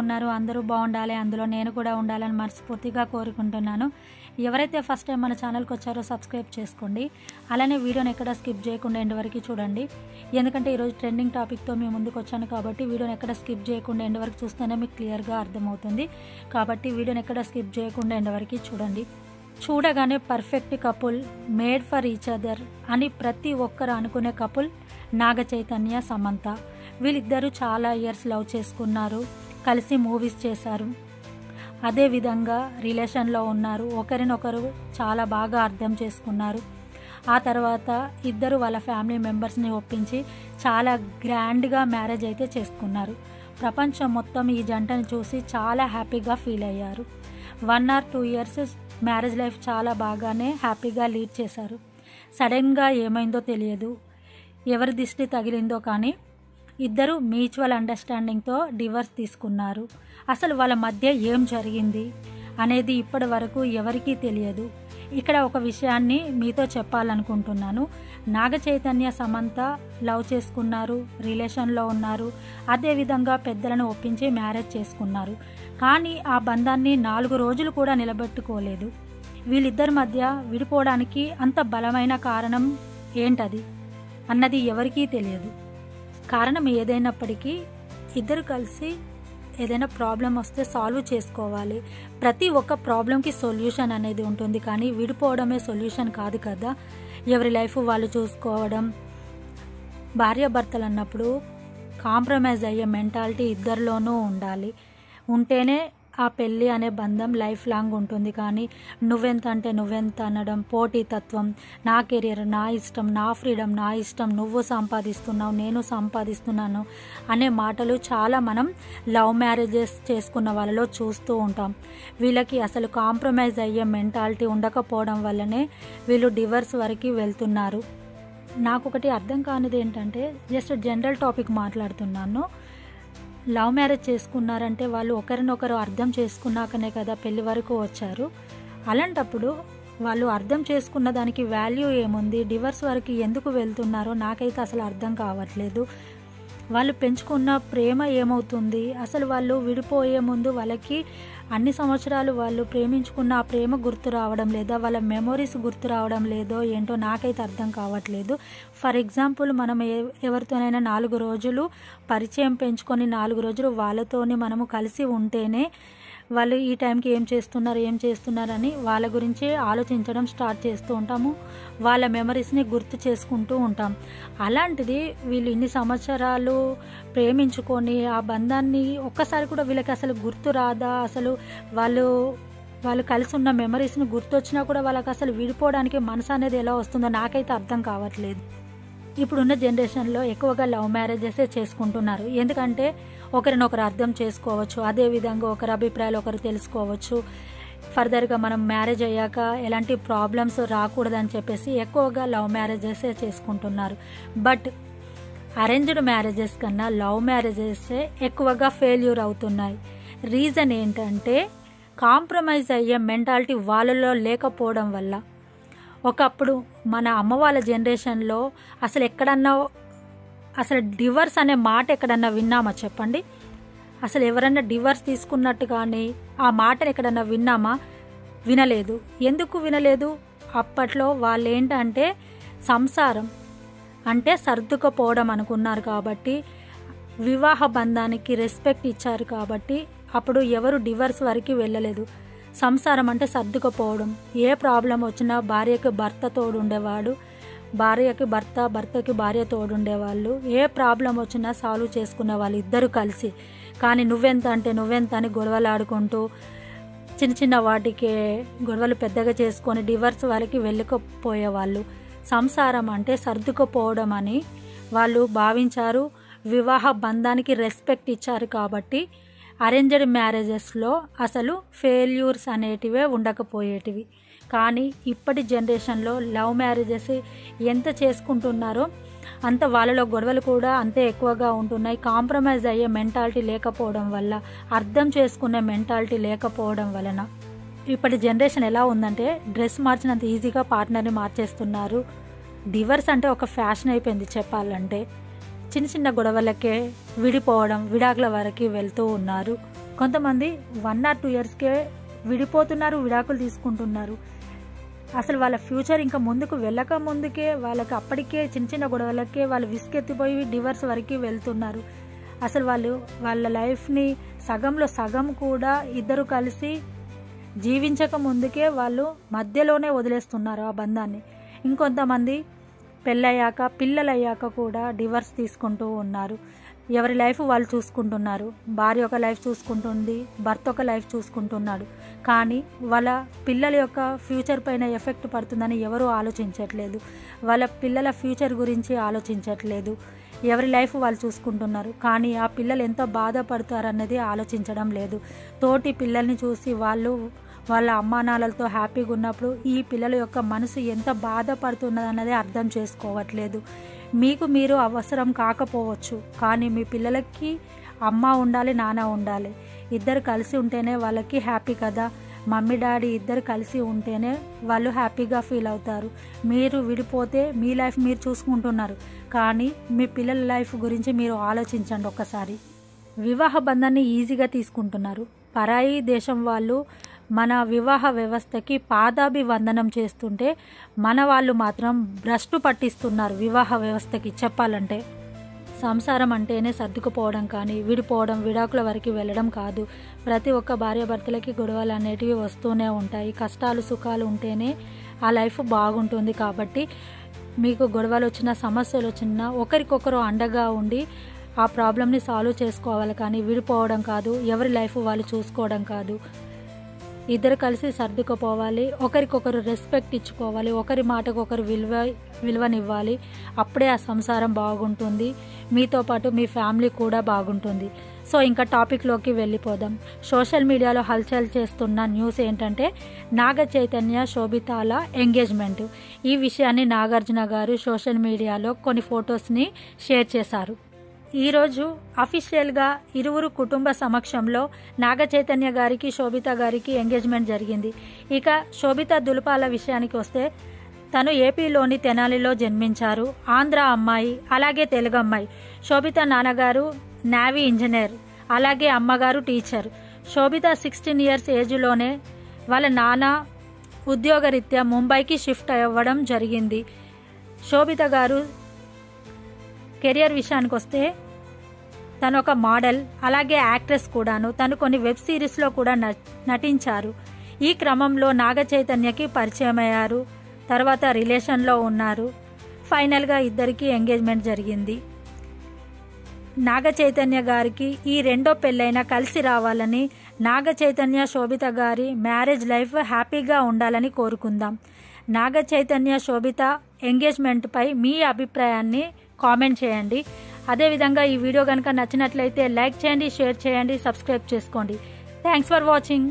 ఉన్నారు? అందరూ బాగుండాలి, అందులో నేను కూడా ఉండాలని మనస్ఫూర్తిగా కోరుకుంటున్నాను. ఎవరైతే ఫస్ట్ టైం మన ఛానల్కి వచ్చారో సబ్స్క్రైబ్ చేసుకోండి. అలానే వీడియోని ఎక్కడ స్కిప్ చేయకుండా ఎండ్ వరకు చూడండి. ఎందుకంటే ఈరోజు ట్రెండింగ్ టాపిక్తో మీ ముందుకు వచ్చాను కాబట్టి వీడియోని ఎక్కడ స్కిప్ చేయకుండా ఎండ్ వరకు చూస్తేనే మీకు క్లియర్గా అర్థమవుతుంది. కాబట్టి వీడియోని ఎక్కడ స్కిప్ చేయకుండా ఎండ్ వరకు చూడండి. చూడగానే perfect couple, made for each other అని ప్రతి ఒక్కరు అనుకునే కపుల్ నాగ చైతన్య, సమంత. వీళ్ళిద్దరూ చాలా ఇయర్స్ లవ్ చేసుకున్నారు, కలిసి మూవీస్ చేశారు, అదేవిధంగా రిలేషన్లో ఉన్నారు, ఒకరినొకరు చాలా బాగా అర్థం చేసుకున్నారు. ఆ తర్వాత ఇద్దరు వాళ్ళ ఫ్యామిలీ మెంబర్స్ని ఒప్పించి చాలా గ్రాండ్గా మ్యారేజ్ అయితే చేసుకున్నారు. ప్రపంచం మొత్తం ఈ జంటను చూసి చాలా హ్యాపీగా ఫీల్ అయ్యారు. 1 or 2 years మ్యారేజ్ లైఫ్ చాలా బాగానే హ్యాపీగా లీడ్ చేశారు. సడన్గా ఏమైందో తెలియదు, ఎవరి దిష్టి తగిలిందో కానీ ఇద్దరు మ్యూచువల్ అండర్స్టాండింగ్తో డివోర్స్ తీసుకున్నారు. అసలు వాళ్ళ మధ్య ఏం జరిగింది అనేది ఇప్పటి వరకు ఎవరికీ తెలియదు. ఇక్కడ ఒక విషయాన్ని మీతో చెప్పాలనుకుంటున్నాను. నాగ చైతన్య, సమంత లవ్ చేసుకున్నారు, రిలేషన్లో ఉన్నారు, అదేవిధంగా పెద్దలను ఒప్పించి మ్యారేజ్ చేసుకున్నారు. కానీ ఆ బంధాన్ని 4 రోజులు కూడా నిలబెట్టుకోలేదు. వీళ్ళిద్దరి మధ్య విడిపోవడానికి అంత బలమైన కారణం ఏంటది అన్నది ఎవరికీ తెలియదు. కారణం ఏదైనప్పటికీ ఇద్దరు కలిసి ఏదైనా ప్రాబ్లం వస్తే సాల్వ్ చేసుకోవాలి. ప్రతి ఒక్క ప్రాబ్లంకి సొల్యూషన్ అనేది ఉంటుంది, కానీ విడిపోవడమే సొల్యూషన్ కాదు కదా. ఎవరి లైఫ్ వాళ్ళు చూసుకోవడం, భార్యాభర్తలు అన్నప్పుడు కాంప్రమైజ్ అయ్యే మెంటాలిటీ ఇద్దరిలోనూ ఉండాలి. ఉంటేనే ఆ పెళ్ళి అనే బంధం లైఫ్ లాంగ్ ఉంటుంది. కానీ నువ్వెంత అంటే నువ్వెంత అనడం, పోటీతత్వం, నా కెరియర్, నా ఇష్టం, నా ఫ్రీడమ్, నా ఇష్టం, నువ్వు సంపాదిస్తున్నావు, నేను సంపాదిస్తున్నాను అనే మాటలు చాలా మనం లవ్ మ్యారేజెస్ చేసుకున్న వాళ్ళలో చూస్తూ ఉంటాం. వీళ్ళకి అసలు కాంప్రమైజ్ అయ్యే మెంటాలిటీ ఉండకపోవడం వల్లనే వీళ్ళు డివోర్స్ వరకు వెళ్తున్నారు. నాకు ఒకటి అర్థం కానిది ఏంటంటే, జస్ట్ జనరల్ టాపిక్ మాట్లాడుతున్నాను. లవ్ మ్యారేజ్ చేసుకున్నారంటే వాళ్ళు ఒకరినొకరు అర్థం చేసుకున్నాకనే కదా పెళ్లి వరకు వచ్చారు. అలాంటప్పుడు వాళ్ళు అర్థం చేసుకున్న దానికి వాల్యూ ఏముంది? డివోర్స్ వరకు ఎందుకు వెళ్తున్నారో నాకైతే అసలు అర్థం కావట్లేదు. వాళ్ళు పెంచుకున్న ప్రేమ ఏమవుతుంది? అసలు వాళ్ళు విడిపోయే ముందు వాళ్ళకి అన్ని సంవత్సరాలు వాళ్ళు ప్రేమించుకున్న ఆ ప్రేమ గుర్తు రావడం లేదా, వాళ్ళ మెమొరీస్ గుర్తు రావడం లేదో ఏంటో నాకైతే అర్థం కావట్లేదు. ఫర్ ఎగ్జాంపుల్, మనం ఎవరితోనైనా 4 రోజులు పరిచయం పెంచుకొని 4 రోజులు వాళ్ళతోని మనము కలిసి ఉంటేనే వాళ్ళు ఈ టైంకి ఏం చేస్తున్నారని వాళ్ళ గురించి ఆలోచించడం స్టార్ట్ చేస్తూ ఉంటాము. వాళ్ళ మెమరీస్ని గుర్తు చేసుకుంటూ ఉంటాం. అలాంటిది వీళ్ళు ఇన్ని సంవత్సరాలు ప్రేమించుకొని ఆ బంధాన్ని ఒక్కసారి కూడా వీళ్ళకి అసలు గుర్తు రాదా? అసలు వాళ్ళు కలిసి ఉన్న మెమరీస్ని గుర్తొచ్చినా కూడా వాళ్ళకి అసలు విడిపోవడానికి మనసు అనేది ఎలా వస్తుందో నాకైతే అర్థం కావట్లేదు. ఇప్పుడున్న జనరేషన్లో ఎక్కువగా లవ్ మ్యారేజెసే చేసుకుంటున్నారు. ఎందుకంటే ఒకరినొకరు అర్థం చేసుకోవచ్చు, అదేవిధంగా ఒకరి అభిప్రాయాలు ఒకరు తెలుసుకోవచ్చు. ఫర్దర్గా మనం మ్యారేజ్ అయ్యాక ఎలాంటి ప్రాబ్లమ్స్ రాకూడదని చెప్పేసి ఎక్కువగా లవ్ మ్యారేజెసే చేసుకుంటున్నారు. బట్ అరేంజ్డ్ మ్యారేజెస్ కన్నా లవ్ మ్యారేజెసే ఎక్కువగా ఫెయిల్యూర్ అవుతున్నాయి. రీజన్ ఏంటంటే కాంప్రమైజ్ అయ్యే మెంటాలిటీ వాళ్ళలో లేకపోవడం వల్ల. ఒకప్పుడు మన అమ్మ వాళ్ళ జనరేషన్లో అసలు డివోర్స్ అనే మాట ఎక్కడన్నా విన్నామా చెప్పండి? అసలు ఎవరన్నా డివోర్స్ తీసుకున్నట్టు కానీ ఆ మాటను ఎక్కడన్నా విన్నామా? వినలేదు. ఎందుకు వినలేదు? అప్పట్లో వాళ్ళు ఏంటంటే సంసారం అంటే సర్దుకుపోవడం అనుకున్నారు కాబట్టి, వివాహ బంధానికి రెస్పెక్ట్ ఇచ్చారు కాబట్టి అప్పుడు ఎవరు డివోర్స్ వరకు వెళ్ళలేదు. సంసారం అంటే సర్దుకుపోవడం. ఏ ప్రాబ్లం వచ్చినా భార్యకి భర్త తోడుండేవాడు, భార్యకి భర్త, భర్తకి భార్య తోడుండేవాళ్ళు. ఏ ప్రాబ్లం వచ్చినా సాల్వ్ చేసుకునే వాళ్ళు ఇద్దరు కలిసి. కానీ నువ్వెంత అంటే నువ్వెంత అని గొడవలు ఆడుకుంటూ చిన్న వాటికి గొడవలు పెద్దగా చేసుకొని డివోర్స్ వరకు వెళ్ళకపోయేవాళ్ళు. సంసారం అంటే సర్దుకుపోవడం అని వాళ్ళు భావించారు. వివాహ బంధానికి రెస్పెక్ట్ ఇచ్చారు కాబట్టి అరేంజ్డ్ మ్యారేజెస్లో అసలు ఫెయిల్యూర్స్ అనేటివే ఉండకపోయేటివి. కానీ ఇప్పటి జనరేషన్లో లవ్ మ్యారేజెస్ ఎంత చేసుకుంటున్నారో అంత వాళ్ళలో గొడవలు కూడా అంతే ఎక్కువగా ఉంటున్నాయి. కాంప్రమైజ్ అయ్యే మెంటాలిటీ లేకపోవడం వల్ల, అర్థం చేసుకునే మెంటాలిటీ లేకపోవడం వలన ఇప్పటి జనరేషన్ ఎలా ఉందంటే డ్రెస్ మార్చినంత ఈజీగా పార్ట్నర్ని మార్చేస్తున్నారు. డివోర్స్ అంటే ఒక ఫ్యాషన్ అయిపోయింది చెప్పాలంటే. చిన్న గొడవలకే విడిపోవడం, విడాకుల వరకు వెళ్తూ ఉన్నారు. కొంతమంది 1 or 2 yearsకే విడిపోతున్నారు, విడాకులు తీసుకుంటున్నారు. అసలు వాళ్ళ ఫ్యూచర్ ఇంకా ముందుకు వెళ్ళక ముందుకే వాళ్ళకి అప్పటికే చిన్న చిన్న గొడవలకే వాళ్ళు విసుకెత్తిపోయి డివర్స్ వరకు వెళ్తున్నారు. అసలు వాళ్ళ లైఫ్ని సగంలో సగం కూడా ఇద్దరు కలిసి జీవించక ముందుకే వాళ్ళు మధ్యలోనే వదిలేస్తున్నారు ఆ బంధాన్ని. ఇంకొంతమంది పెళ్ళయ్యాక పిల్లలయ్యాక కూడా డివర్స్ తీసుకుంటూ ఉన్నారు. ఎవరి లైఫ్ వాళ్ళు చూసుకుంటున్నారు. భార్య ఒక లైఫ్ చూసుకుంటుంది, భర్త ఒక లైఫ్ చూసుకుంటున్నాడు. కానీ వాళ్ళ పిల్లల యొక్క ఫ్యూచర్ పైన ఎఫెక్ట్ పడుతుందని ఎవరూ ఆలోచించట్లేదు. వాళ్ళ పిల్లల ఫ్యూచర్ గురించి ఆలోచించట్లేదు. ఎవరి లైఫ్ వాళ్ళు చూసుకుంటున్నారు. కానీ ఆ పిల్లలు ఎంత బాధపడతారన్నది ఆలోచించడం లేదు. తోటి పిల్లల్ని చూసి వాళ్ళ అమ్మానాన్నలతో హ్యాపీగా ఉన్నప్పుడు ఈ పిల్లల యొక్క మనసు ఎంత బాధపడుతున్నదన్నది అర్థం చేసుకోవట్లేదు. మీకు మీరు అవసరం కాకపోవచ్చు, కానీ మీ పిల్లలకి అమ్మ ఉండాలి, నాన్న ఉండాలి. ఇద్దరు కలిసి ఉంటేనే వాళ్ళకి హ్యాపీ కదా. మమ్మీ డాడీ ఇద్దరు కలిసి ఉంటేనే వాళ్ళు హ్యాపీగా ఫీల్ అవుతారు. మీరు విడిపోతే మీ లైఫ్ మీరు చూసుకుంటున్నారు, కానీ మీ పిల్లల లైఫ్ గురించి మీరు ఆలోచించండి ఒక్కసారి. వివాహ బంధాన్ని ఈజీగా తీసుకుంటున్నారు. పరాయి దేశం వాళ్ళు మన వివాహ వ్యవస్థకి పాదాభివందనం చేస్తుంటే మన వాళ్ళు మాత్రం భ్రష్టు పట్టిస్తున్నారు వివాహ వ్యవస్థకి. చెప్పాలంటే సంసారం అంటేనే సర్దుకుపోవడం కానీ విడిపోవడం, విడాకుల వరకు వెళ్ళడం కాదు. ప్రతి ఒక్క భార్యాభర్తలకి గొడవలు అనేటివి వస్తూనే ఉంటాయి. కష్టాలు సుఖాలు ఉంటేనే ఆ లైఫ్ బాగుంటుంది. కాబట్టి మీకు గొడవలు వచ్చినా సమస్యలు వచ్చినా ఒకరికొకరు అండగా ఉండి ఆ ప్రాబ్లమ్ని సాల్వ్ చేసుకోవాలి, కానీ విడిపోవడం కాదు, ఎవరి లైఫ్ వాళ్ళు చూసుకోవడం కాదు. ఇద్దరు కలిసి సర్దుకుపోవాలి, ఒకరికొకరు రెస్పెక్ట్ ఇచ్చుకోవాలి, ఒకరి మాటకు ఒకరు విలువనివ్వాలి. అప్పుడే ఆ సంసారం బాగుంటుంది, మీతో పాటు మీ ఫ్యామిలీ కూడా బాగుంటుంది. సో ఇంకా టాపిక్లోకి వెళ్ళిపోదాం. సోషల్ మీడియాలో హల్చల్ చేస్తున్న న్యూస్ ఏంటంటే నాగ చైతన్య శోభితాల ఎంగేజ్మెంట్. ఈ విషయాన్ని నాగార్జున గారు సోషల్ మీడియాలో కొన్ని ఫొటోస్ని షేర్ చేశారు. ఈరోజు అఫీషియల్గా ఇరువురు కుటుంబ సమక్షంలో నాగ చైతన్య గారికి శోభిత గారికి ఎంగేజ్మెంట్ జరిగింది. ఇక శోభిత దులుపాల విషయానికి వస్తే తను ఏపీలోని తెనాలిలో జన్మించారు. ఆంధ్ర అమ్మాయి, అలాగే తెలుగు అమ్మాయి. శోభిత నాన్నగారు నేవీ ఇంజనీర్, అలాగే అమ్మగారు టీచర్. శోభిత 16 years ఏజ్లోనే వాళ్ళ నాన్న ఉద్యోగరీత్యా ముంబైకి షిఫ్ట్ అవ్వడం జరిగింది. శోభిత గారు కెరియర్ విషయానికి వస్తే తను ఒక మోడల్, అలాగే యాక్ట్రెస్ కూడాను. తను కొన్ని వెబ్ సిరీస్లో కూడా నటించారు. ఈ క్రమంలో నాగ చైతన్యకి పరిచయం అయ్యారు. తర్వాత రిలేషన్లో ఉన్నారు. ఫైనల్గా ఇద్దరికి ఎంగేజ్మెంట్ జరిగింది. నాగ చైతన్య గారికి ఈ రెండో పెళ్ళైనా కలిసి రావాలని, నాగ చైతన్య శోభిత గారి మ్యారేజ్ లైఫ్ హ్యాపీగా ఉండాలని కోరుకుందాం. నాగ చైతన్య శోభిత ఎంగేజ్మెంట్పై మీ అభిప్రాయాన్ని కామెంట్ చేయండి. అదేవిధంగా ఈ వీడియో కనుక నచ్చినట్లయితే లైక్ చేయండి, షేర్ చేయండి, సబ్స్క్రైబ్ చేసుకోండి. Thanks for watching.